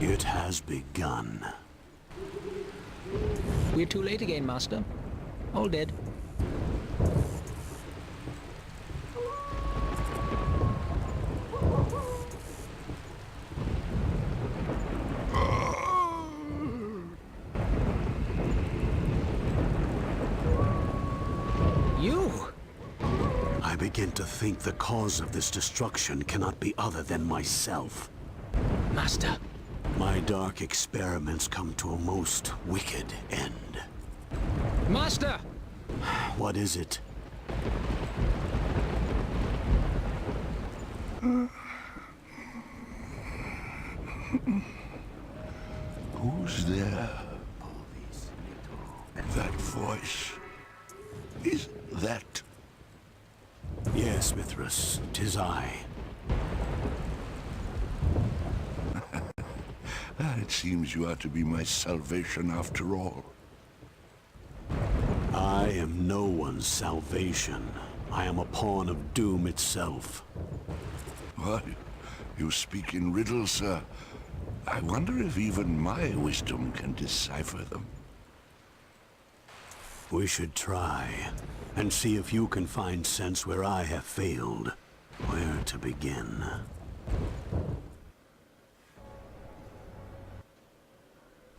It has begun. We're too late again, Master. All dead. You! I begin to think the cause of this destruction cannot be other than myself. Master. My dark experiments come to a most wicked end. Master! What is it? Who's there? That voice. Is that... Yes, Mithras, 'tis I. It seems you are to be my salvation after all. I am no one's salvation. I am a pawn of doom itself. Why, you speak in riddles, sir. I wonder if even my wisdom can decipher them. We should try, and see if you can find sense where I have failed. Where to begin?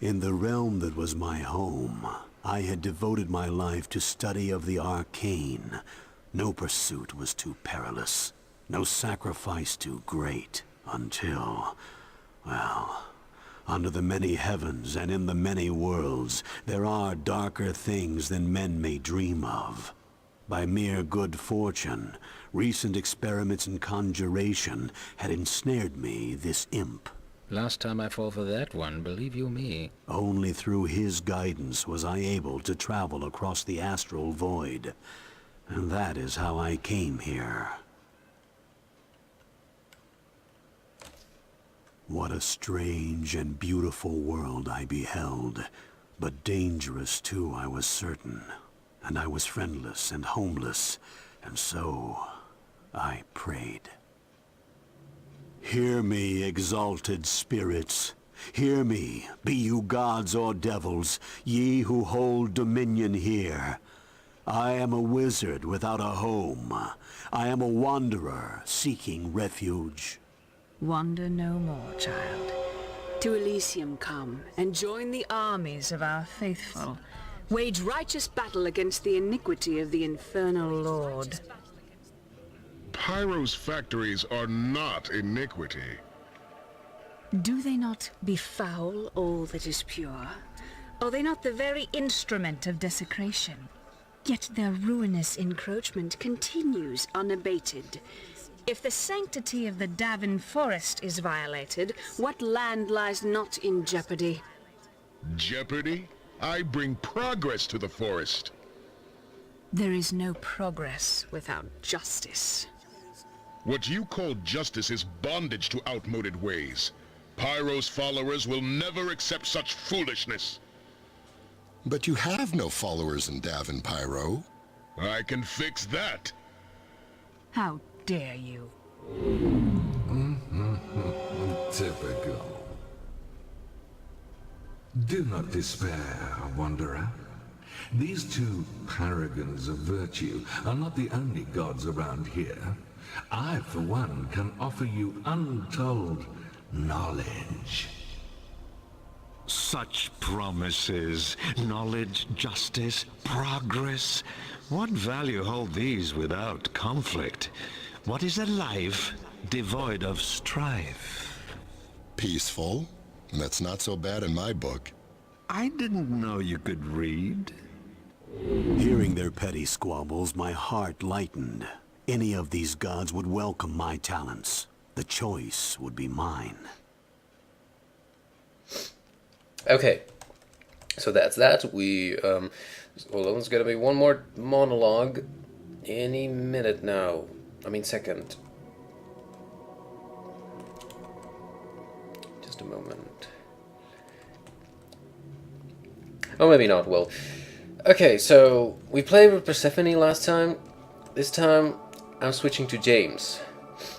In the realm that was my home, I had devoted my life to study of the arcane. No pursuit was too perilous, no sacrifice too great, until, well, under the many heavens and in the many worlds, there are darker things than men may dream of. By mere good fortune, recent experiments in conjuration had ensnared me, this imp. Last time I fall for that one, believe you me. Only through his guidance was I able to travel across the astral void. And that is how I came here. What a strange and beautiful world I beheld. But dangerous too, I was certain. And I was friendless and homeless, and so I prayed. Hear me, exalted spirits. Hear me, be you gods or devils, ye who hold dominion here. I am a wizard without a home. I am a wanderer seeking refuge. Wander no more, child. To Elysium come, and join the armies of our faithful. Wage righteous battle against the iniquity of the infernal lord. Pyro's factories are not iniquity. Do they not befoul all that is pure? Are they not the very instrument of desecration? Yet their ruinous encroachment continues unabated. If the sanctity of the Davin Forest is violated, what land lies not in jeopardy? Jeopardy? I bring progress to the forest. There is no progress without justice. What you call justice is bondage to outmoded ways. Pyro's followers will never accept such foolishness. But you have no followers in Davin, Pyro. I can fix that. How dare you? Typical. Do not despair, Wanderer. These two paragons of virtue are not the only gods around here. I, for one, can offer you untold knowledge. Such promises, knowledge, justice, progress. What value hold these without conflict? What is a life devoid of strife? Peaceful? That's not so bad in my book. I didn't know you could read. Hearing their petty squabbles, my heart lightened. Any of these gods would welcome my talents. The choice would be mine. Okay, so that's that. We, hold on, there's gonna be one more monologue any minute now. I mean, second. Just a moment. Oh, maybe not. Well, okay, so we played with Persephone last time. This time, I'm switching to James.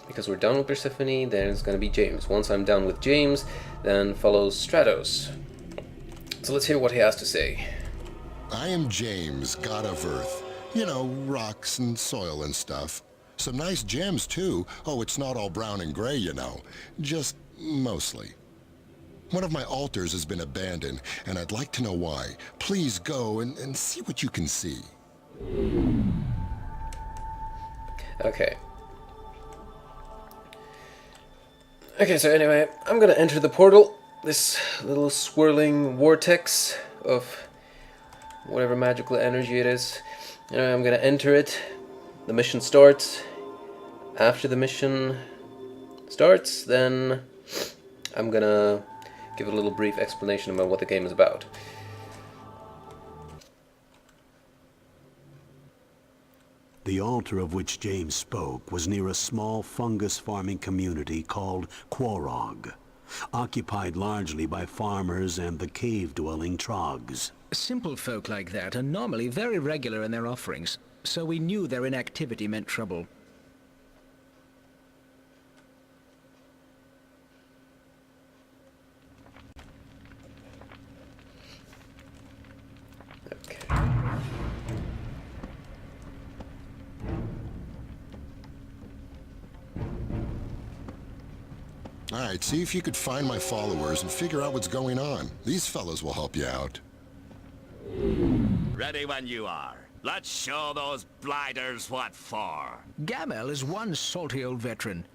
because we're done with Persephone, then it's gonna be James. Once I'm done with James, then follows Stratos. So let's hear what he has to say. I am James, god of Earth. You know, rocks and soil and stuff. Some nice gems, too. Oh, it's not all brown and gray, you know. Just mostly. One of my altars has been abandoned, and I'd like to know why. Please go and see what you can see. Okay. Okay, so anyway, I'm gonna enter the portal. This little swirling vortex of whatever magical energy it is. I'm gonna enter it. The mission starts. After the mission starts, then I'm gonna give a little brief explanation about what the game is about. The altar of which James spoke was near a small fungus farming community called Prologue, occupied largely by farmers and the cave-dwelling trogs. Simple folk like that are normally very regular in their offerings, so we knew their inactivity meant trouble. Alright, see if you could find my followers and figure out what's going on. These fellows will help you out. Ready when you are. Let's show those blighters what for. Gamel is one salty old veteran.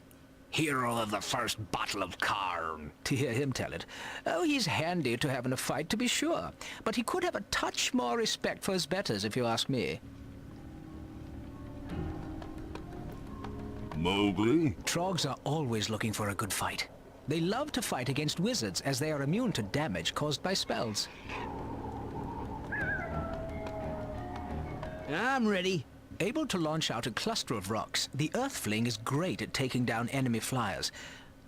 Hero of the first Battle of Karn, to hear him tell it. Oh, he's handy to have in a fight, to be sure. But he could have a touch more respect for his betters, if you ask me. Mowgli? Trogs are always looking for a good fight. They love to fight against wizards, as they are immune to damage caused by spells. I'm ready. Able to launch out a cluster of rocks, the Earthfling is great at taking down enemy flyers.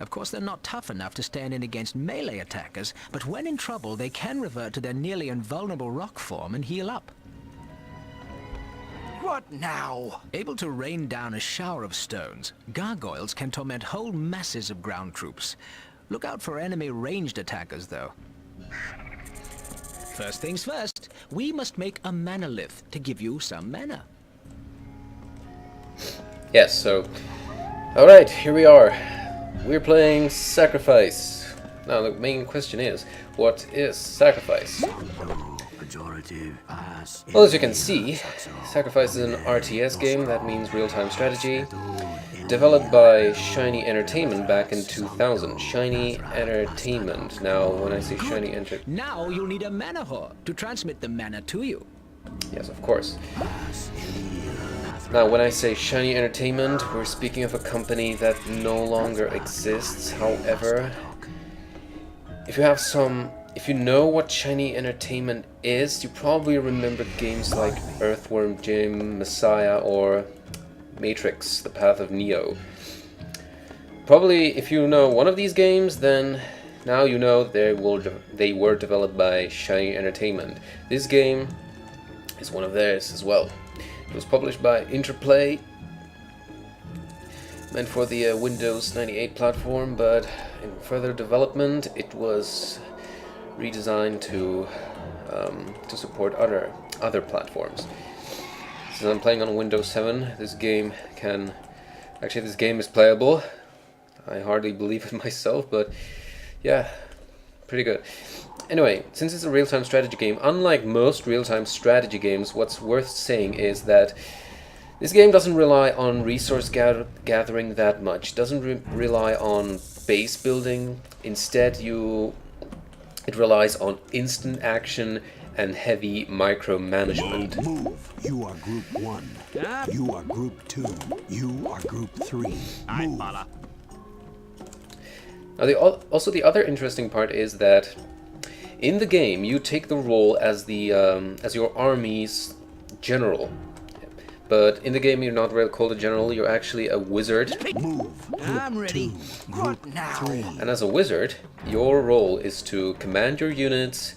Of course, they're not tough enough to stand in against melee attackers, but when in trouble, they can revert to their nearly invulnerable rock form and heal up. What now? Able to rain down a shower of stones, gargoyles can torment whole masses of ground troops. Look out for enemy ranged attackers, though. First things first, we must make a mana lift to give you some mana. Yes, so... Alright, here we are. We're playing Sacrifice. Now, the main question is, what is Sacrifice? Well, as you can see, Sacrifice is an RTS game, that means real-time strategy, developed by Shiny Entertainment back in 2000. Shiny Entertainment. Now, when I say Shiny Entertainment... Now you'll need a mana whore to transmit the mana to you. Yes, of course. Now, when I say Shiny Entertainment, we're speaking of a company that no longer exists. However, if you know what Shiny Entertainment is, you probably remember games like Earthworm Jim, Messiah, or Matrix, The Path of Neo. Probably, if you know one of these games, then now you know they were developed by Shiny Entertainment. This game is one of theirs as well. It was published by Interplay, meant for the Windows 98 platform, but in further development it was redesigned to support other platforms. Since I'm playing on Windows 7, this game is playable. I hardly believe it myself, but yeah, pretty good. Anyway, since it's a real-time strategy game, unlike most real-time strategy games, what's worth saying is that this game doesn't rely on resource gathering that much. It doesn't rely on base building. Instead, it relies on instant action and heavy micromanagement. Move. You are group 1. You are group 2. You are group 3. Move. Now, also the other interesting part is that in the game, you take the role as your army's general. But in the game, you're not really called a general, you're actually a wizard. Move. I'm ready. What now? And as a wizard, your role is to command your units,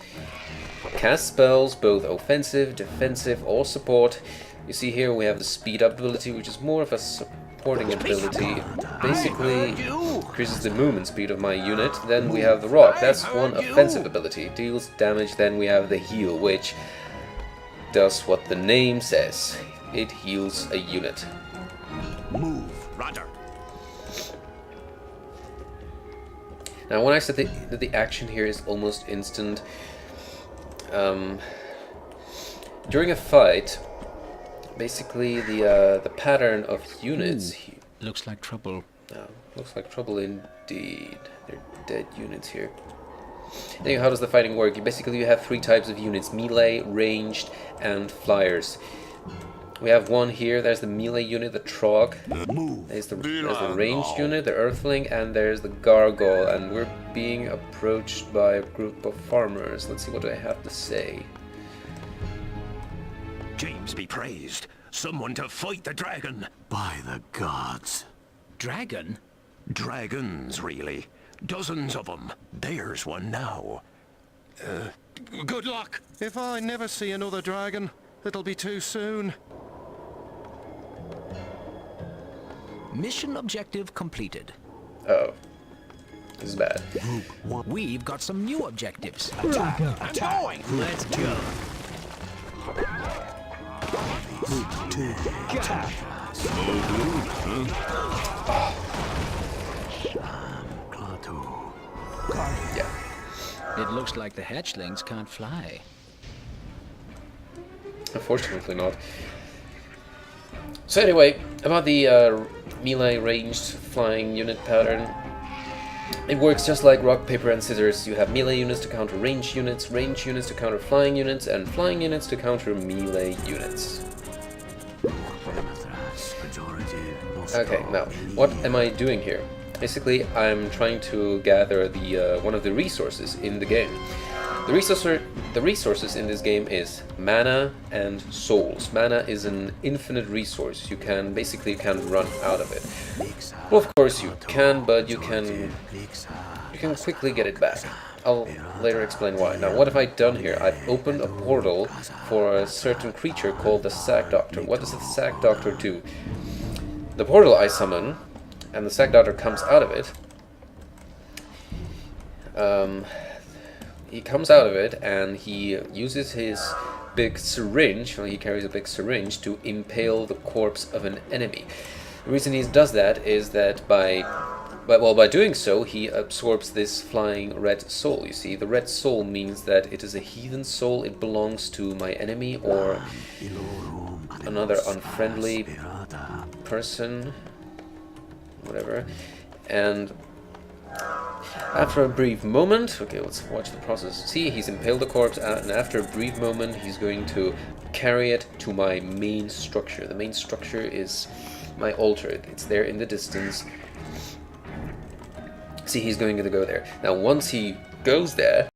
cast spells, both offensive, defensive, or support. You see here we have the speed up ability, which is more of a teleporting ability basically increases the movement speed of my unit. Then we have the rock, that's one offensive ability, deals damage. Then we have the heal, which does what the name says, it heals a unit. Move, Roger. Now when I said that the action here is almost instant, during a fight, basically the pattern of units... Looks like trouble. Looks like trouble indeed. They're dead units here. Anyway, how does the fighting work? Basically you have 3 types of units: melee, ranged, and flyers. We have one here, there's the melee unit, the Trog. There's the ranged unit, the Earthling, and there's the Gargoyle. And we're being approached by a group of farmers. Let's see what I have to say. James be praised. Someone to fight the dragon. By the gods. Dragon? Dragons, really. Dozens of them. There's one now. Good luck. If I never see another dragon, it'll be too soon. Mission objective completed. Oh. This is bad. We've got some new objectives. I'm going. Let's go. Yeah. It looks like the hatchlings can't fly. Unfortunately not. So anyway, about the melee ranged flying unit pattern. It works just like rock, paper, and scissors. You have melee units to counter ranged units to counter flying units, and flying units to counter melee units. Okay, now, what am I doing here? Basically, I'm trying to gather the one of the resources in the game. The resources in this game is mana and souls. Mana is an infinite resource. You can run out of it. Well, of course you can, but you can quickly get it back. I'll later explain why. Now, what have I done here? I've opened a portal for a certain creature called the Sack Doctor. What does the Sack Doctor do? The portal I summon, and the Sack Doctor comes out of it. He comes out of it and he uses his big syringe, well, he carries a big syringe to impale the corpse of an enemy. The reason he does that is that by doing so, he absorbs this flying red soul. You see, the red soul means that it is a heathen soul. It belongs to my enemy or another unfriendly person, whatever. And after a brief moment, okay, let's watch the process. See, he's impaled the corpse, and after a brief moment, he's going to carry it to my main structure. The main structure is my altar. It's there in the distance. See, he's going to go there. Now, once he goes there,